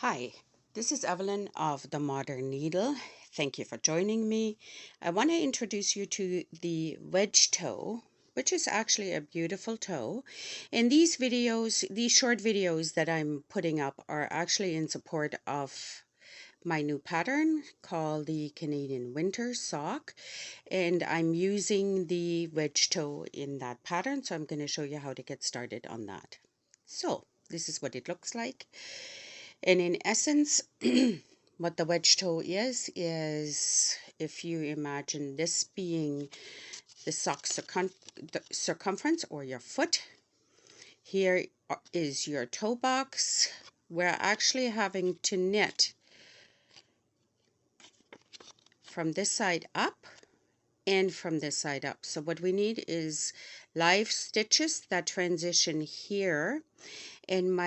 Hi, this is Evelyn of The Modern Needle. Thank you for joining me. I want to introduce you to the wedge toe, which is actually a beautiful toe. And these videos, these short videos that I'm putting up are actually in support of my new pattern called the Canadian Winter Sock. And I'm using the wedge toe in that pattern, so I'm going to show you how to get started on that. So, this is what it looks like. And in essence, what the wedge toe is if you imagine this being the sock circumference or your foot, here is your toe box. We're actually having to knit from this side up and from this side up. So what we need is live stitches that transition here and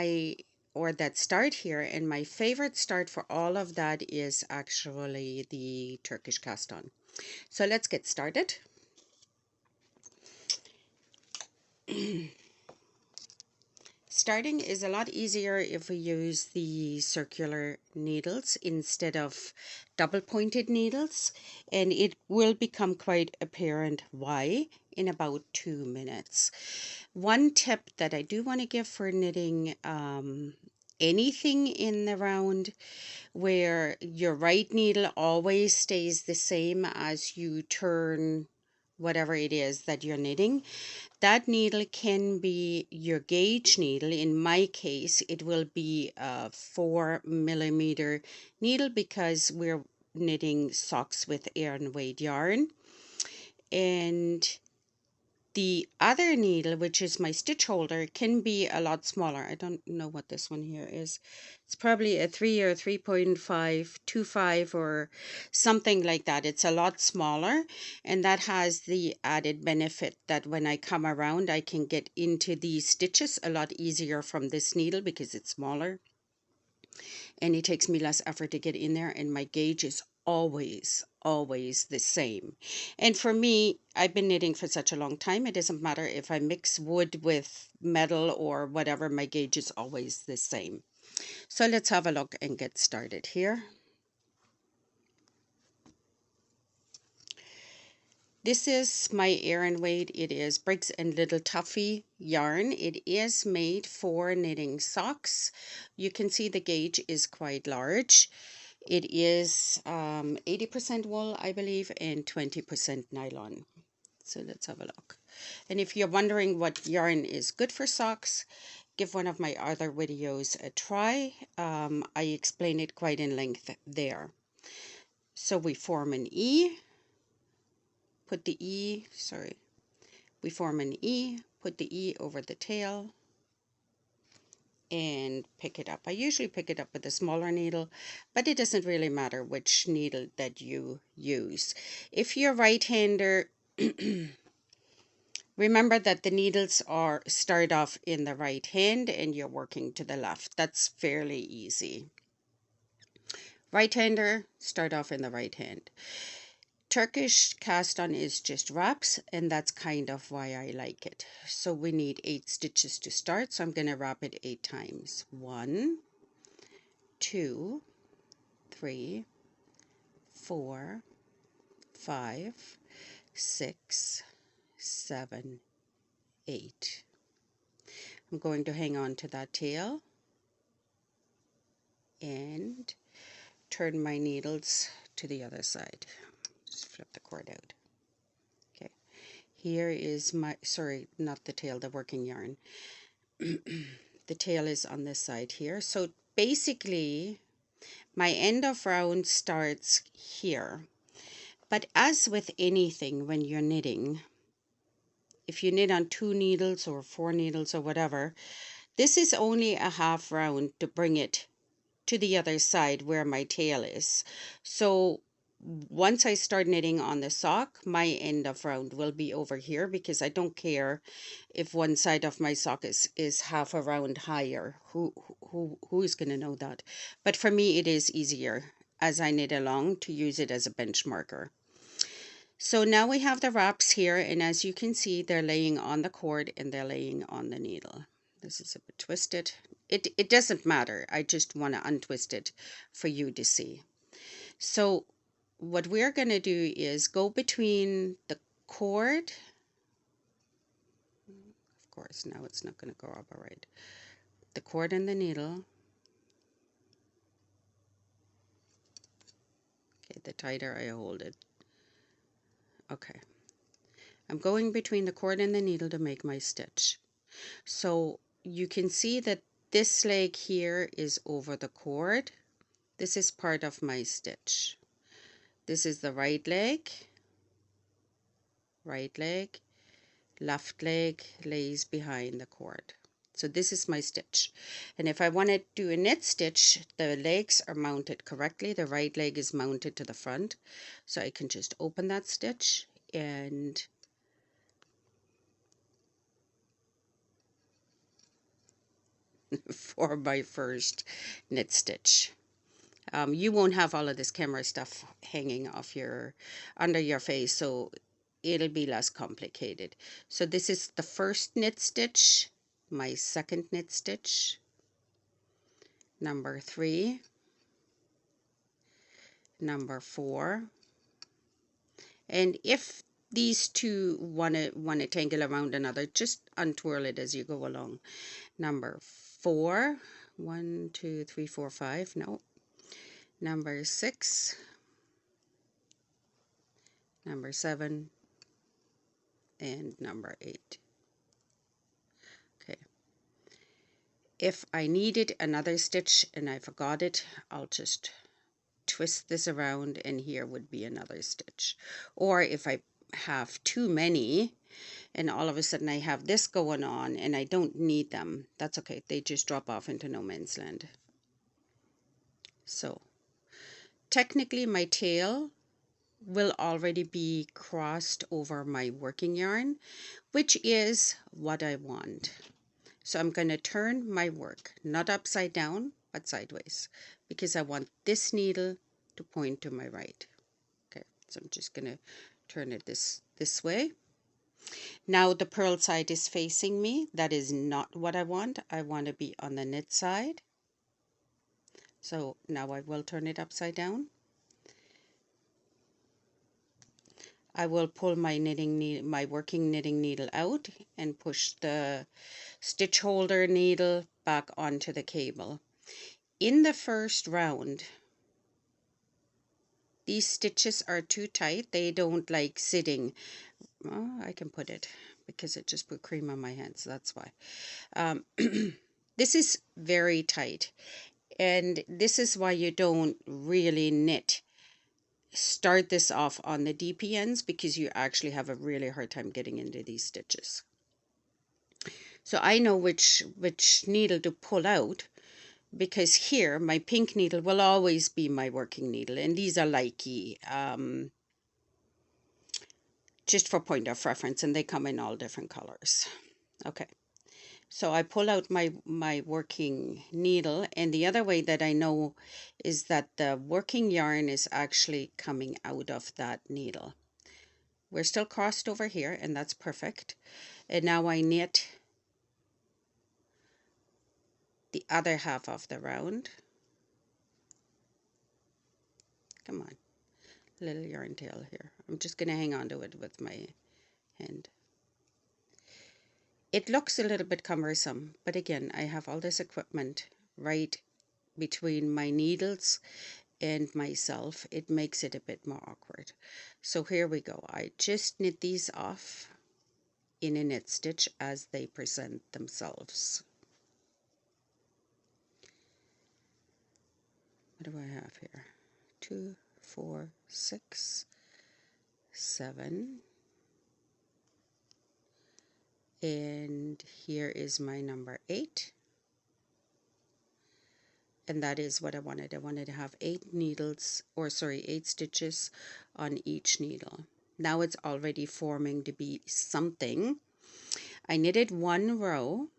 that start here, and my favorite start for all of that is actually the Turkish cast on. So let's get started. Starting is a lot easier if we use the circular needles instead of double pointed needles, and it will become quite apparent why in about 2 minutes. One tip that I do want to give for knitting anything in the round where your right needle always stays the same as you turn whatever it is that you're knitting. That needle can be your gauge needle. In my case, it will be a 4mm needle because we're knitting socks with Aran weight yarn. And the other needle, which is my stitch holder, can be a lot smaller. I don't know what this one here is. It's probably a 3 or 3.525 or something like that. It's a lot smaller, and that has the added benefit that when I come around, I can get into these stitches a lot easier from this needle because it's smaller. And it takes me less effort to get in there, and my gauge is always the same. And for me, I've been knitting for such a long time, it doesn't matter if I mix wood with metal or whatever, my gauge is always the same. So let's have a look and get started here. This is my Aran weight. It is Briggs and Little Tuffy yarn. It is made for knitting socks. You can see the gauge is quite large. It is 80% wool, I believe, and 20% nylon. So let's have a look. And if you're wondering what yarn is good for socks, give one of my other videos a try. I explain it quite in length there. So we form an E, put the E, we form an E, put the E over the tail, and pick it up. I usually pick it up with a smaller needle, but it doesn't really matter which needle that you use. If you're right-hander, remember that the needles start off in the right hand and you're working to the left. That's fairly easy. Right-hander, start off in the right hand. Turkish cast on is just wraps, and that's kind of why I like it. So we need 8 stitches to start, so I'm going to wrap it 8 times. 1, 2, 3, 4, 5, 6, 7, 8. I'm going to hang on to that tail and turn my needles to the other side. Just flip the cord out. Okay, here is my, sorry, not the tail, the working yarn. The tail is on this side here. So basically, my end of round starts here. But as with anything when you're knitting, if you knit on 2 needles or 4 needles or whatever, this is only a half round to bring it to the other side where my tail is. So once I start knitting on the sock, my end of round will be over here because I don't care if one side of my sock is half a round higher. Who is going to know that? But for me, it is easier as I knit along to use it as a bench marker. So now we have the wraps here, and as you can see, they're laying on the cord and they're laying on the needle. This is a bit twisted. it doesn't matter. I just want to untwist it for you to see. So what we're going to do is go between the cord. Of course, now it's not going to go up all right. The cord and the needle. Okay, the tighter I hold it. Okay. I'm going between the cord and the needle to make my stitch. So you can see that this leg here is over the cord. This is part of my stitch. This is the right leg, left leg lays behind the cord. So this is my stitch. And if I want to do a knit stitch, the legs are mounted correctly. The right leg is mounted to the front. So I can just open that stitch and for my first knit stitch. You won't have all of this camera stuff hanging off under your face, so it'll be less complicated. So this is the first knit stitch, my second knit stitch, number 3, number 4, and if these two want to tangle around another, just untwirl it as you go along. Number 4, 1, 2, 3, 4, 5, no. Number 6, number 7, and number 8. Okay. If I needed another stitch and I forgot it, I'll just twist this around and here would be another stitch. Or if I have too many and all of a sudden I have this going on and I don't need them, that's okay. They just drop off into no man's land. So technically my tail will already be crossed over my working yarn, which is what I want. So I'm going to turn my work, not upside down, but sideways, because I want this needle to point to my right. Okay, so I'm just going to turn it this way. Now the purl side is facing me. That is not what I want. I want to be on the knit side. So now I will turn it upside down. I will pull my working knitting needle out and push the stitch holder needle back onto the cable. In the first round, these stitches are too tight. They don't like sitting. Oh, I can put it because it just put cream on my hands. That's why. This is very tight. And this is why you don't really knit. Start this off on the DP ends because you actually have a really hard time getting into these stitches. So I know which needle to pull out because here my pink needle will always be my working needle, and these are likey, just for point of reference, and they come in all different colors. Okay. So I pull out my working needle, and the other way that I know is that the working yarn is actually coming out of that needle. We're still crossed over here, and that's perfect. And now I knit the other half of the round. Come on, little yarn tail here. I'm just going to hang on to it with my hand. It looks a little bit cumbersome, but again, I have all this equipment right between my needles and myself. It makes it a bit more awkward. So here we go. I just knit these off in a knit stitch as they present themselves. What do I have here? 2, 4, 6, 7. And here is my number 8. And that is what I wanted. I wanted to have 8 needles, or sorry, 8 stitches on each needle. Now it's already forming to be something. I knitted one row,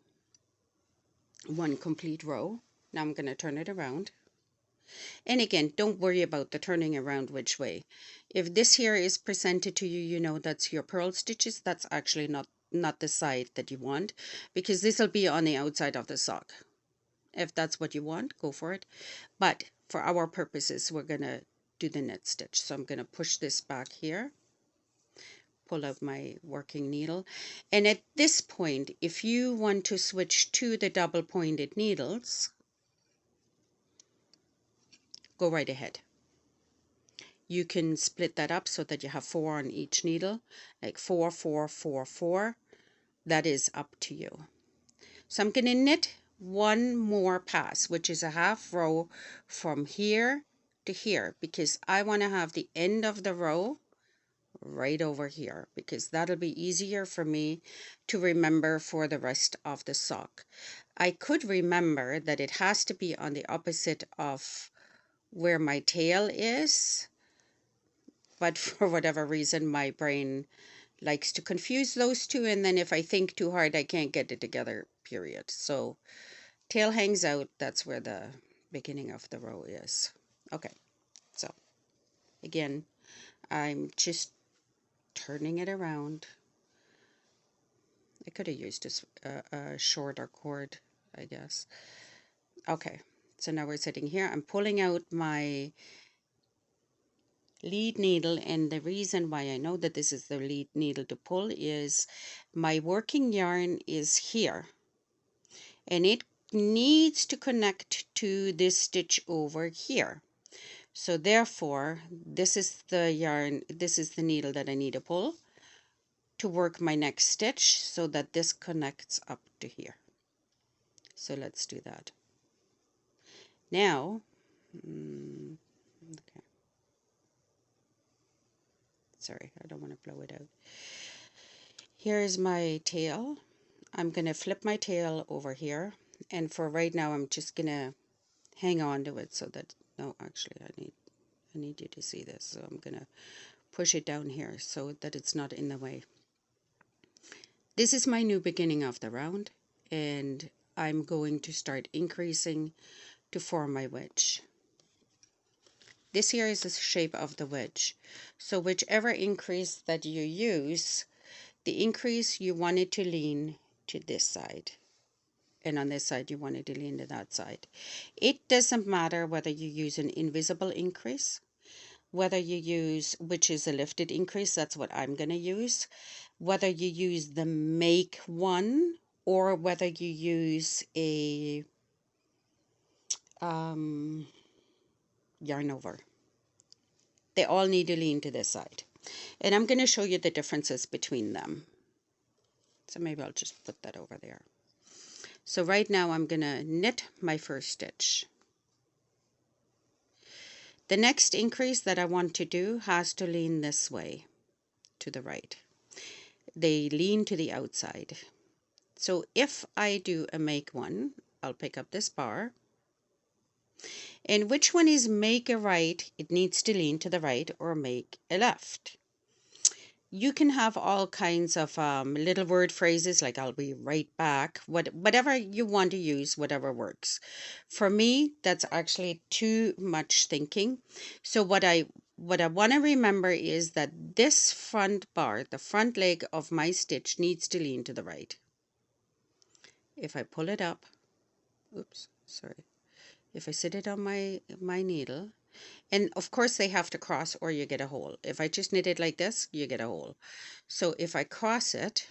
one complete row. Now I'm going to turn it around. And again, don't worry about the turning around which way. If this here is presented to you, you know that's your purl stitches. That's actually not the side that you want, because this will be on the outside of the sock. If that's what you want, go for it. But for our purposes, we're going to do the knit stitch. So I'm going to push this back here, pull out my working needle. And at this point, if you want to switch to the double pointed needles, go right ahead. You can split that up so that you have 4 on each needle, like 4, 4, 4, 4. That is up to you. So I'm going to knit one more pass, which is a half row from here to here, because I want to have the end of the row right over here, because that'll be easier for me to remember for the rest of the sock. I could remember that it has to be on the opposite of where my tail is, but for whatever reason my brain likes to confuse those two, and then if I think too hard I can't get it together, period. So tail hangs out, that's where the beginning of the row is. Okay, so again, I'm just turning it around. I could have used a shorter cord, I guess. Okay, so now we're sitting here. I'm pulling out my lead needle, and the reason why I know that this is the lead needle to pull is my working yarn is here, and it needs to connect to this stitch over here. So therefore, this is the yarn, this is the needle that I need to pull to work my next stitch so that this connects up to here. So let's do that. Now, okay. Sorry, I don't want to blow it out. Here is my tail. I'm going to flip my tail over here, and for right now I'm just going to hang on to it so that, no, actually I need you to see this, so I'm going to push it down here so that it's not in the way. This is my new beginning of the round, and I'm going to start increasing to form my wedge. This here is the shape of the wedge. So whichever increase that you use, the increase you want it to lean to this side. And on this side you want it to lean to that side. It doesn't matter whether you use an invisible increase, whether you use, which is a lifted increase, that's what I'm going to use, whether you use the make one, or whether you use a yarn over. They all need to lean to this side. And I'm going to show you the differences between them. So maybe I'll just put that over there. So right now I'm going to knit my first stitch. The next increase that I want to do has to lean this way, to the right. They lean to the outside. So if I do a make one, I'll pick up this bar. And which one is make a right? It needs to lean to the right, or make a left. You can have all kinds of little word phrases like I'll be right back, whatever you want to use, whatever works. For me, that's actually too much thinking. So what I want to remember is that this front bar, the front leg of my stitch, needs to lean to the right. If I pull it up, oops, sorry. If I sit it on my needle, and of course they have to cross or you get a hole. If I just knit it like this, you get a hole. So if I cross it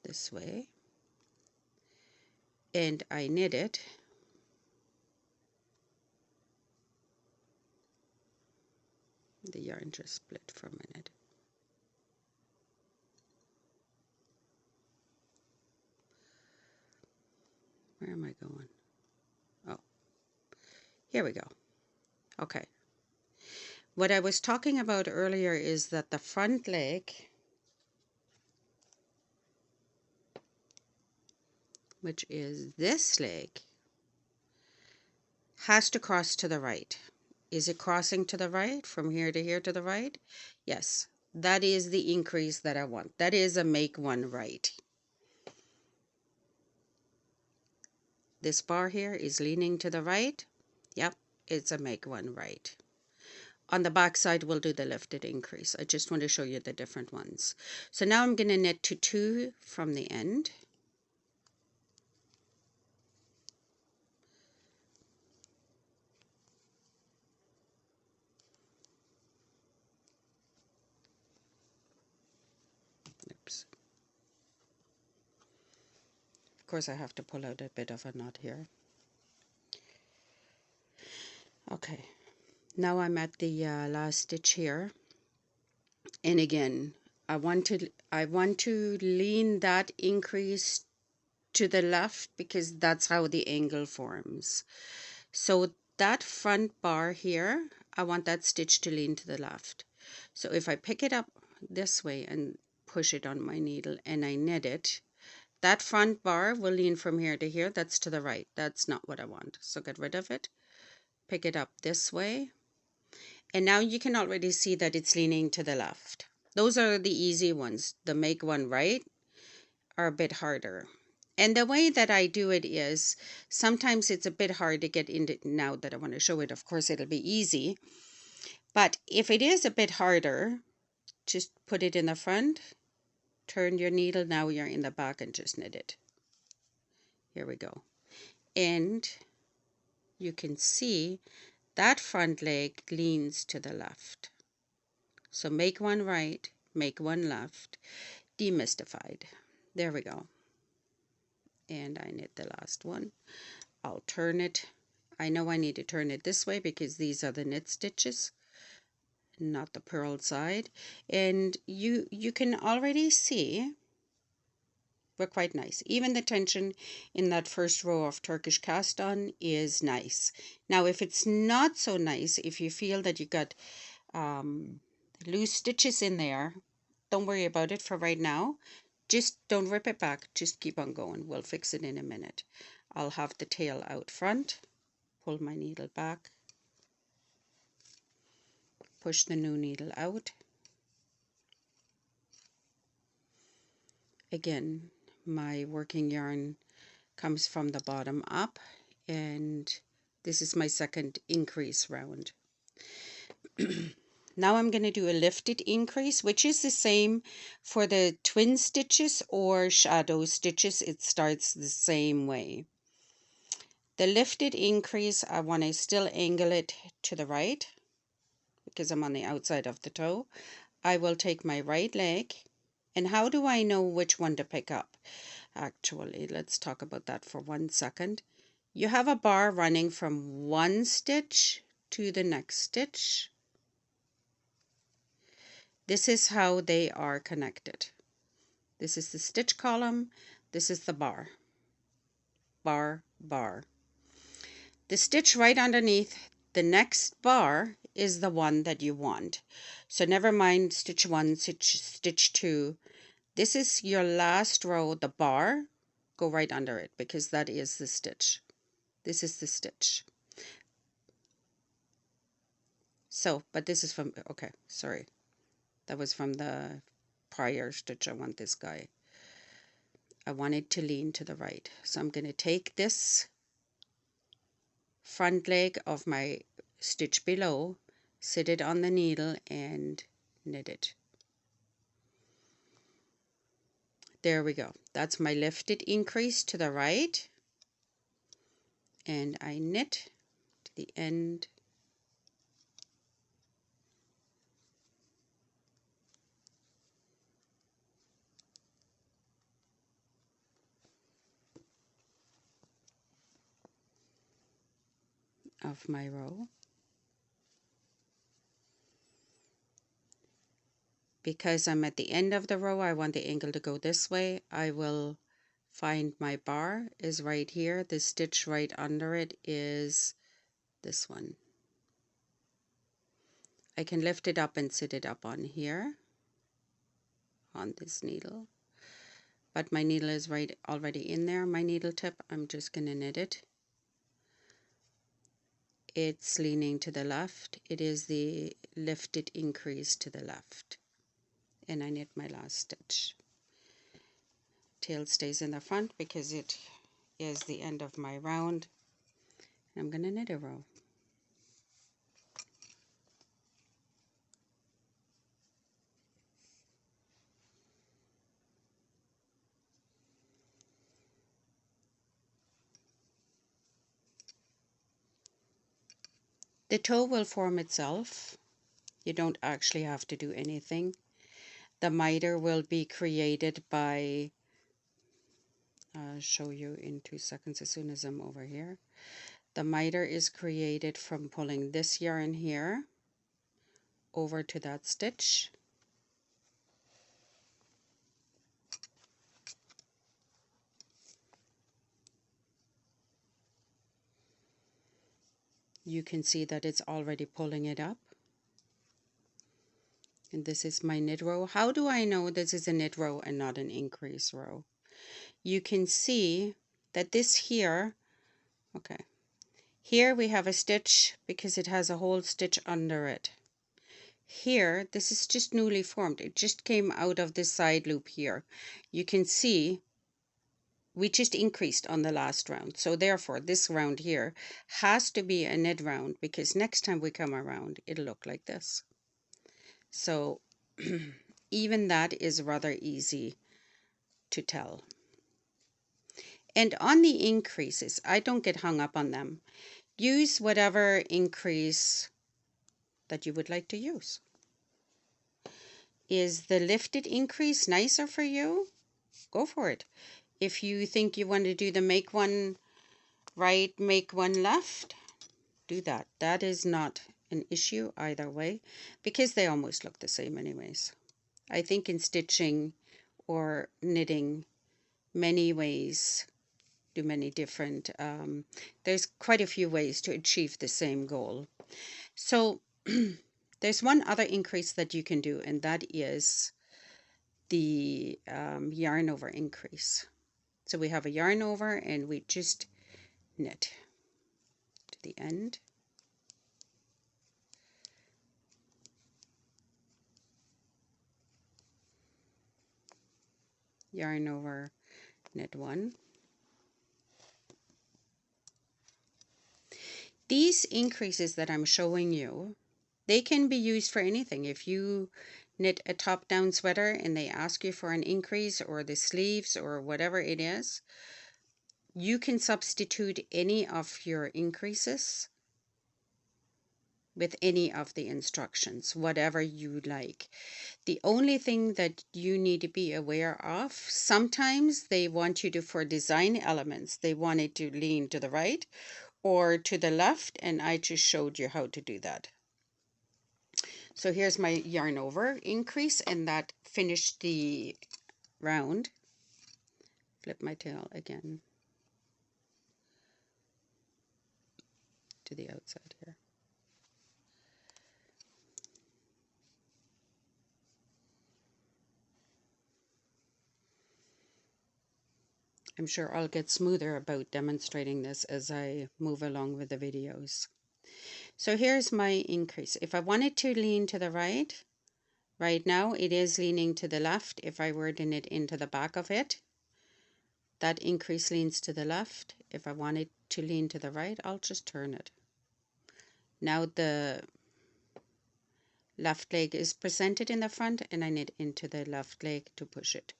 this way and I knit it, the yarn just split for a minute. Where am I going? Oh, here we go. Okay. What I was talking about earlier is that the front leg, which is this leg, has to cross to the right. Is it crossing to the right from here to here to the right? Yes, that is the increase that I want. That is a make one right. This bar here is leaning to the right. Yep, it's a make one right. On the back side, we'll do the lifted increase. I just want to show you the different ones. So now I'm going to knit to 2 from the end. oops. Of course I have to pull out a bit of a knot here. Okay, now I'm at the last stitch here, and again I want to lean that increase to the left because that's how the angle forms. So that front bar here, I want that stitch to lean to the left. So if I pick it up this way and push it on my needle and I knit it, that front bar will lean from here to here. That's to the right. That's not what I want. So get rid of it. Pick it up this way. And now you can already see that it's leaning to the left. Those are the easy ones. The make one right are a bit harder. And the way that I do it is, sometimes it's a bit hard to get into. Now that I want to show it, of course it'll be easy. But if it is a bit harder, just put it in the front, turn your needle, now you're in the back, and just knit it. Here we go. And you can see that front leg leans to the left. So make one right, make one left, demystified. There we go. And I knit the last one. I'll turn it. I know I need to turn it this way because these are the knit stitches, not the purl side. And you can already see we're quite nice. Even the tension in that first row of Turkish cast on is nice. Now if it's not so nice, if you feel that you got loose stitches in there, don't worry about it for right now. Just don't rip it back, just keep on going. We'll fix it in a minute. I'll have the tail out front, pull my needle back, push the new needle out. Again, my working yarn comes from the bottom up, and this is my second increase round. Now I'm going to do a lifted increase, which is the same for the twin stitches or shadow stitches. It starts the same way. The lifted increase, I want to still angle it to the right because I'm on the outside of the toe. I will take my right leg, and how do I know which one to pick up? Actually, let's talk about that for 1 second. You have a bar running from one stitch to the next stitch. This is how they are connected. This is the stitch column. This is the bar. Bar, bar. The stitch right underneath the next bar is the one that you want. So never mind stitch 1, stitch 2. This is your last row, the bar. Go right under it because that is the stitch. This is the stitch. So, but this is from, okay, sorry. That was from the prior stitch. I want this guy. I want it to lean to the right. So I'm going to take this front leg of my stitch below, sit it on the needle and knit it. There we go. That's my lifted increase to the right. And I knit to the end. Of my row. Because I'm at the end of the row, I want the angle to go this way. I will find my bar is right here. The stitch right under it is this one. I can lift it up and sit it up on here on this needle. But my needle is right already in there. My needle tip, I'm just going to knit it. It's leaning to the left. It is the lifted increase to the left. And I knit my last stitch. Tail stays in the front because it is the end of my round. I'm going to knit a row. The toe will form itself. You don't actually have to do anything. The miter will be created by, I'll show you in 2 seconds as soon as I'm over here. The miter is created from pulling this yarn here over to that stitch. You can see that it's already pulling it up. And this is my knit row. How do I know this is a knit row and not an increase row? You can see that this here, okay, here we have a stitch because it has a whole stitch under it. Here, this is just newly formed. It just came out of this side loop here. You can see we just increased on the last round. So therefore, this round here has to be a knit round because next time we come around, it'll look like this. So even that is rather easy to tell. And on the increases, I don't get hung up on them. Use whatever increase that you would like to use. Is the lifted increase nicer for you? Go for it. If you think you want to do the make one right, make one left, do that. That is not an issue either way because they almost look the same anyways. I think in stitching or knitting, many ways do many different, there's quite a few ways to achieve the same goal. So there's one other increase that you can do, and that is the yarn over increase. So we have a yarn over and we just knit to the end. Yarn over, knit one. These increases that I'm showing you, they can be used for anything. If you knit a top-down sweater and they ask you for an increase or the sleeves or whatever it is, you can substitute any of your increases with any of the instructions, whatever you like. The only thing that you need to be aware of, sometimes they want you to, for design elements, they want it to lean to the right or to the left, and I just showed you how to do that. So here's my yarn over increase, and that finished the round. Flip my tail again to the outside here. I'm sure I'll get smoother about demonstrating this as I move along with the videos. So here's my increase. If I wanted to lean to the right, right now it is leaning to the left. If I were to knit into the back of it, that increase leans to the left. If I wanted to lean to the right, I'll just turn it. Now the left leg is presented in the front and I knit into the left leg to push it.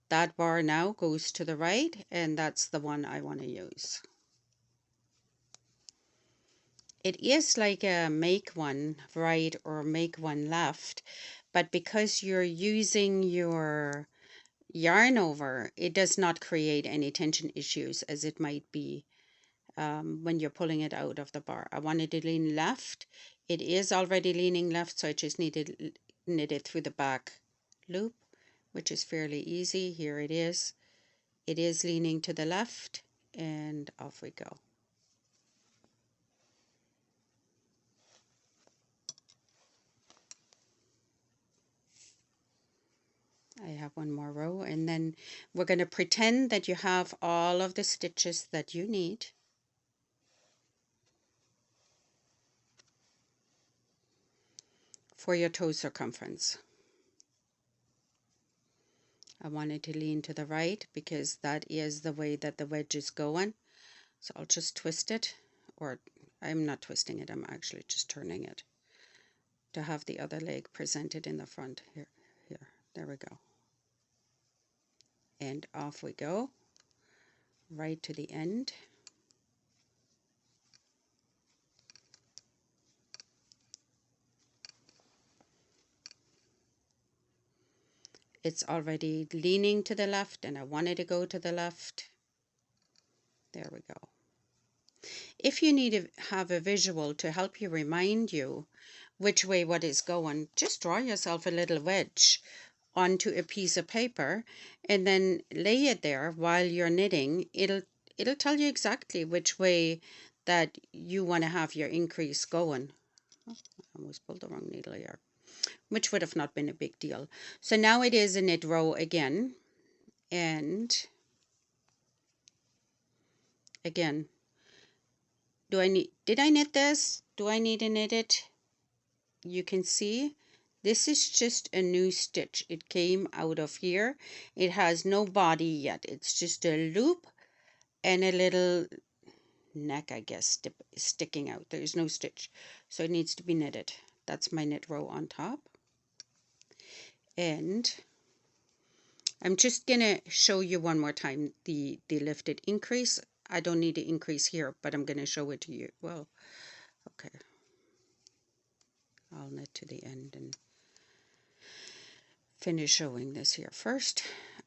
That bar now goes to the right, and that's the one I want to use. It is like a make one right or make one left, but because you're using your yarn over, it does not create any tension issues as it might be when you're pulling it out of the bar. I wanted to lean left. It is already leaning left, so I just need to knit it through the back loop, which is fairly easy. Here it is. It is leaning to the left, and off we go. I have one more row, and then we're going to pretend that you have all of the stitches that you need. For your toe circumference. I wanted to lean to the right because that is the way that the wedge is going. So I'll just twist it, or I'm not twisting it, I'm actually just turning it to have the other leg presented in the front. Here, there we go. And off we go, right to the end. It's already leaning to the left and I want it to go to the left. There we go. If you need to have a visual to help you remind you which way what is going, just draw yourself a little wedge onto a piece of paper and then lay it there while you're knitting. It'll tell you exactly which way that you want to have your increase going. Oh, I almost pulled the wrong needle here, which would have not been a big deal. So now it is a knit row again, and again, did I knit this? Do I need to knit it? You can see this is just a new stitch. It came out of here. It has no body yet. It's just a loop and a little neck, I guess, sticking out. There's no stitch, so it needs to be knitted. That's my knit row on top. And I'm just gonna show you one more time the lifted increase. I don't need to increase here, but I'm gonna show it to you. Well, okay. I'll knit to the end and finish showing this here first.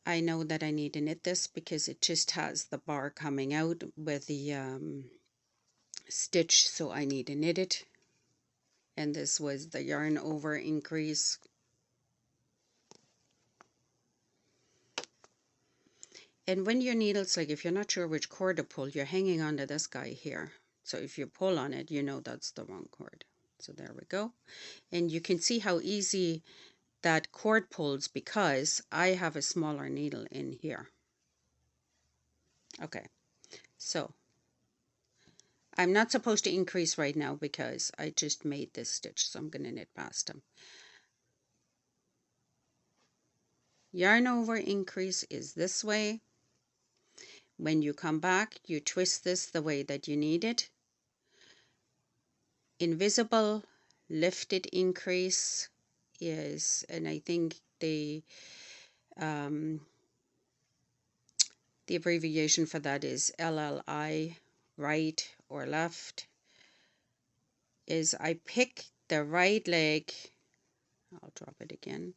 I know that I need to knit this because it just has the bar coming out with the stitch, so I need to knit it. And this was the yarn over increase. And when your needles, like if you're not sure which cord to pull, you're hanging onto this guy here. So if you pull on it, you know that's the wrong cord. So there we go. And you can see how easy that cord pulls because I have a smaller needle in here. Okay, so I'm not supposed to increase right now because I just made this stitch, so I'm going to knit past them. Yarn over increase is this way. When you come back, you twist this the way that you need it. Invisible lifted increase is, and I think the abbreviation for that is LLI, right or left, is I pick the right leg. I'll drop it again.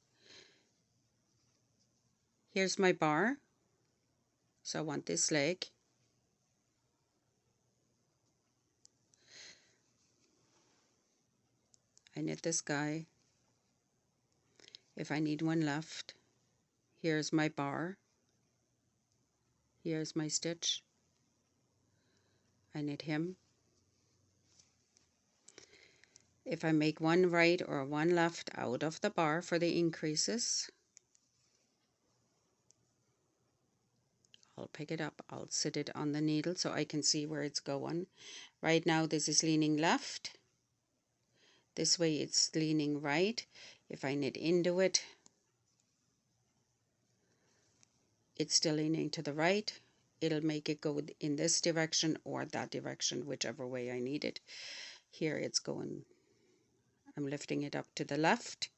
Here's my bar. So I want this leg. I knit this guy. If I need one left, here's my bar. Here's my stitch. I knit him. If I make one right or one left out of the bar for the increases, I'll pick it up. I'll sit it on the needle so I can see where it's going. Right now this is leaning left. This way it's leaning right. If I knit into it, it's still leaning to the right. It'll make it go in this direction or that direction, whichever way I need it. Here it's going, I'm lifting it up to the left.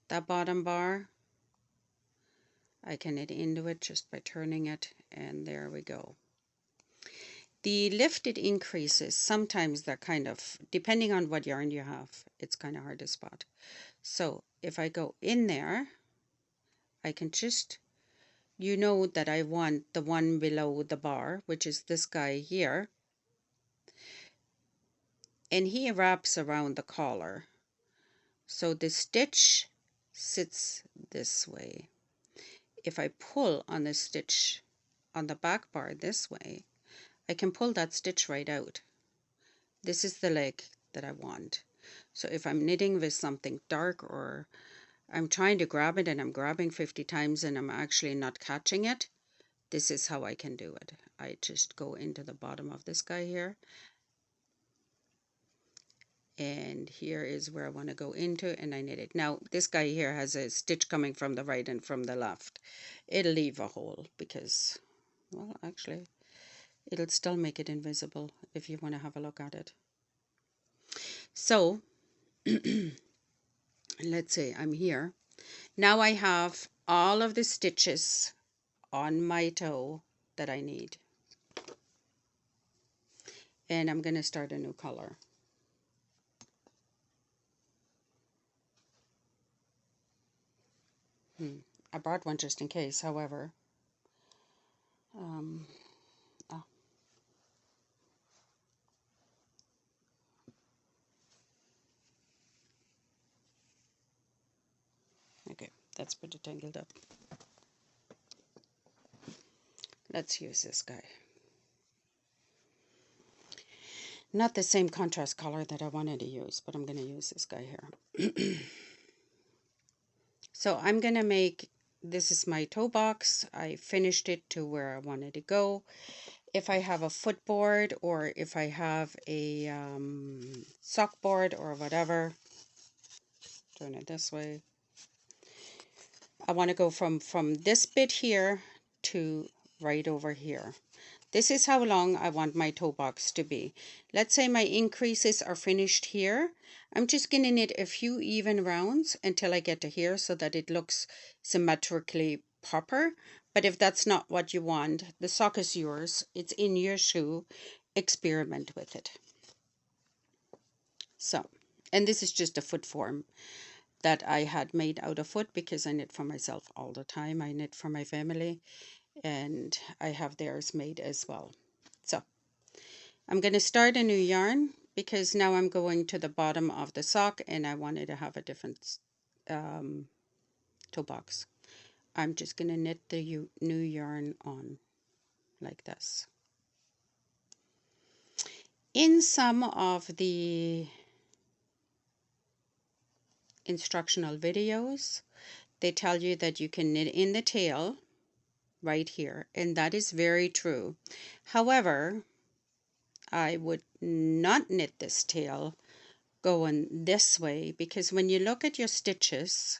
That bottom bar, I can knit into it just by turning it, and there we go. The lifted increases, sometimes they're kind of, depending on what yarn you have, it's kind of hard to spot. So if I go in there, I can just, you know that I want the one below the bar, which is this guy here. And he wraps around the collar. So the stitch sits this way. If I pull on the stitch on the back bar this way, I can pull that stitch right out. This is the leg that I want. So if I'm knitting with something dark or I'm trying to grab it and I'm grabbing 50 times and I'm actually not catching it, this is how I can do it. I just go into the bottom of this guy here. And here is where I want to go into, and I knit it. Now this guy here has a stitch coming from the right and from the left. It'll leave a hole because, well, actually it'll still make it invisible if you want to have a look at it. So let's say I'm here. Now I have all of the stitches on my toe that I need. And I'm going to start a new color. A brought one just in case, however. Oh. Okay, that's pretty tangled up. Let's use this guy. Not the same contrast color that I wanted to use, but I'm going to use this guy here. So I'm going to make, this is my toe box. I finished it to where I wanted to go. If I have a footboard or if I have a sock board or whatever, turn it this way. I want to go from this bit here to right over here. This is how long I want my toe box to be. Let's say my increases are finished here. I'm just going to knit a few even rounds until I get to here so that it looks symmetrically proper. But if that's not what you want, the sock is yours. It's in your shoe. Experiment with it. So, and this is just a foot form that I had made out of foot because I knit for myself all the time. I knit for my family and I have theirs made as well. So I'm going to start a new yarn because now I'm going to the bottom of the sock and I wanted to have a different toe box. I'm just going to knit the new yarn on like this. In some of the instructional videos, they tell you that you can knit in the tail right here, and that is very true. However, I would not knit this tail going this way because when you look at your stitches,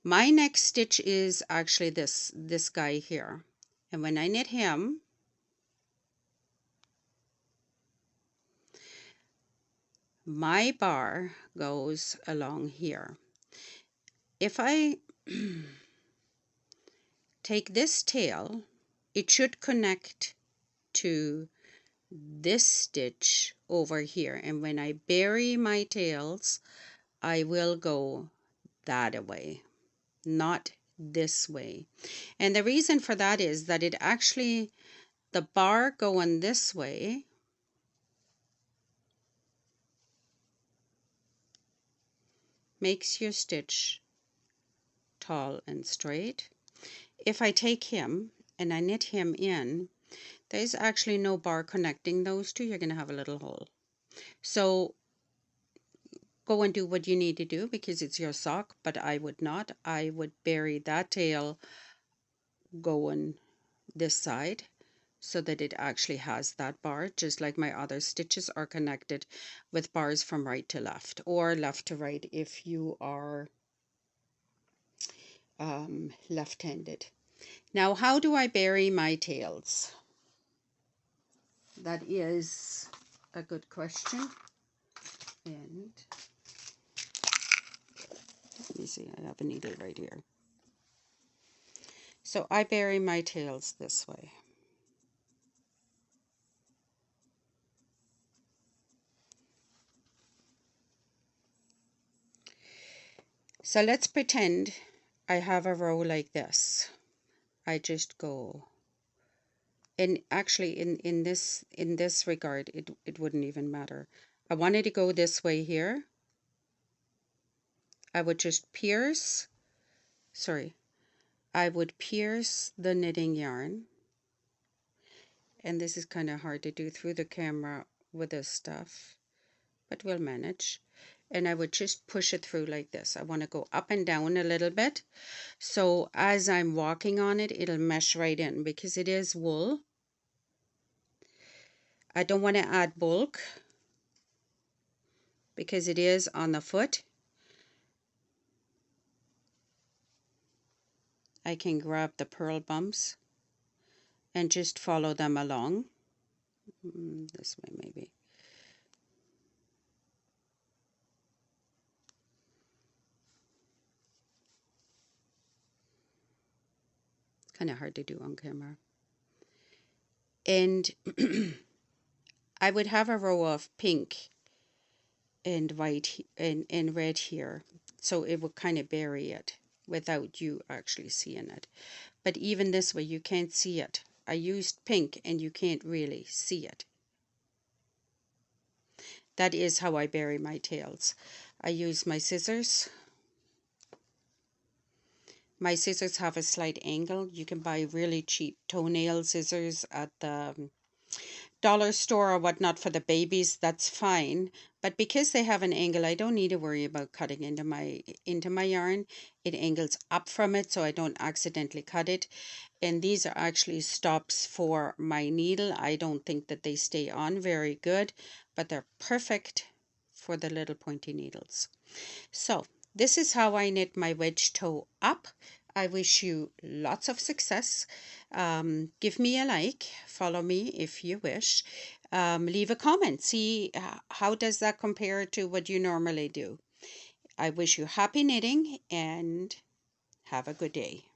my next stitch is actually this guy here, and when I knit him, my bar goes along here. If I take this tail, it should connect to this stitch over here, and when I bury my tails, I will go that way, not this way. And the reason for that is that it actually, the bar going this way makes your stitch tall and straight. If I take him and I knit him in, there's actually no bar connecting those two. You're going to have a little hole. So go and do what you need to do because it's your sock, but I would not. I would bury that tail going this side so that it actually has that bar, just like my other stitches are connected with bars from right to left or left to right if you are left-handed. Now, how do I bury my tails? That is a good question. And let me see, I have a needle right here. So I bury my tails this way. So let's pretend I have a row like this. I just go, and actually in this regard, it wouldn't even matter. I wanted to go this way here. I would just pierce, I would pierce the knitting yarn. And this is kind of hard to do through the camera with this stuff, but we'll manage. And I would just push it through like this. I want to go up and down a little bit. So as I'm walking on it, it'll mesh right in because it is wool. I don't want to add bulk because it is on the foot. I can grab the purl bumps and just follow them along. This way maybe. Kind of hard to do on camera. And I would have a row of pink and white and red here, so it would kind of bury it. without you actually seeing it. But even this way, you can't see it. I used pink and you can't really see it. That is how I bury my tails. I use my scissors. My scissors have a slight angle. You can buy really cheap toenail scissors at the dollar store or whatnot for the babies. That's fine. But because they have an angle, I don't need to worry about cutting into my yarn. It angles up from it, so I don't accidentally cut it. And these are actually stops for my needle. I don't think that they stay on very good, but they're perfect for the little pointy needles. So this is how I knit my wedge toe up. I wish you lots of success. Give me a like, follow me if you wish. Leave a comment, see how does that compare to what you normally do. I wish you happy knitting and have a good day.